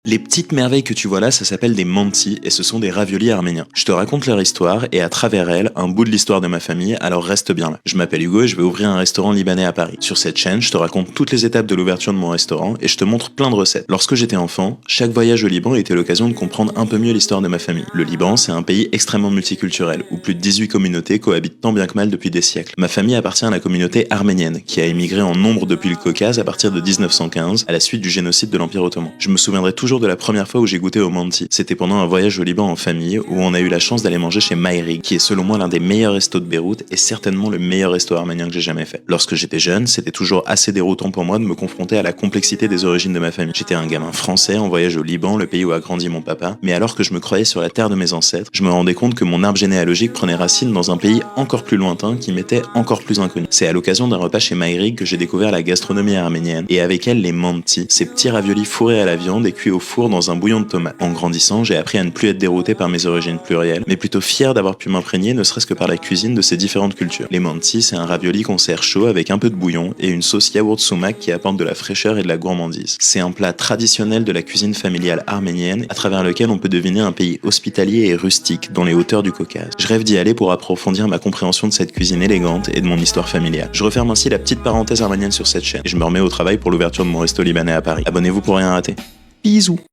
Les petites merveilles que tu vois là, ça s'appelle des mantis et ce sont des raviolis arméniens. Je te raconte leur histoire et à travers elle, un bout de l'histoire de ma famille, alors reste bien là. Je m'appelle Hugo et je vais ouvrir un restaurant libanais à Paris. Sur cette chaîne, je te raconte toutes les étapes de l'ouverture de mon restaurant et je te montre plein de recettes. Lorsque j'étais enfant, chaque voyage au Liban était l'occasion de comprendre un peu mieux l'histoire de ma famille. Le Liban, c'est un pays extrêmement multiculturel où plus de 18 communautés cohabitent tant bien que mal depuis des siècles. Ma famille appartient à la communauté arménienne qui a émigré en nombre depuis le Caucase à partir de 1915 à la suite du génocide de l'Empire ottoman. Je me souviendrai toujours de la première fois où j'ai goûté au manti. C'était pendant un voyage au Liban en famille où on a eu la chance d'aller manger chez Maïrig, qui est selon moi l'un des meilleurs restos de Beyrouth et certainement le meilleur resto arménien que j'ai jamais fait. Lorsque j'étais jeune, c'était toujours assez déroutant pour moi de me confronter à la complexité des origines de ma famille. J'étais un gamin français en voyage au Liban, le pays où a grandi mon papa, mais alors que je me croyais sur la terre de mes ancêtres, je me rendais compte que mon arbre généalogique prenait racine dans un pays encore plus lointain qui m'était encore plus inconnu. C'est à l'occasion d'un repas chez Maïrig que j'ai découvert la gastronomie arménienne et avec elle les mantis, ces petits raviolis fourrés à la viande et cuits au four dans un bouillon de tomates. En grandissant, j'ai appris à ne plus être dérouté par mes origines plurielles, mais plutôt fier d'avoir pu m'imprégner ne serait-ce que par la cuisine de ces différentes cultures. Les mantis, c'est un ravioli qu'on sert chaud avec un peu de bouillon et une sauce yaourt sumac qui apporte de la fraîcheur et de la gourmandise. C'est un plat traditionnel de la cuisine familiale arménienne à travers lequel on peut deviner un pays hospitalier et rustique dans les hauteurs du Caucase. Je rêve d'y aller pour approfondir ma compréhension de cette cuisine élégante et de mon histoire familiale. Je referme ainsi la petite parenthèse arménienne sur cette chaîne et je me remets au travail pour l'ouverture de mon resto libanais à Paris. Abonnez-vous pour rien rater. Bisous.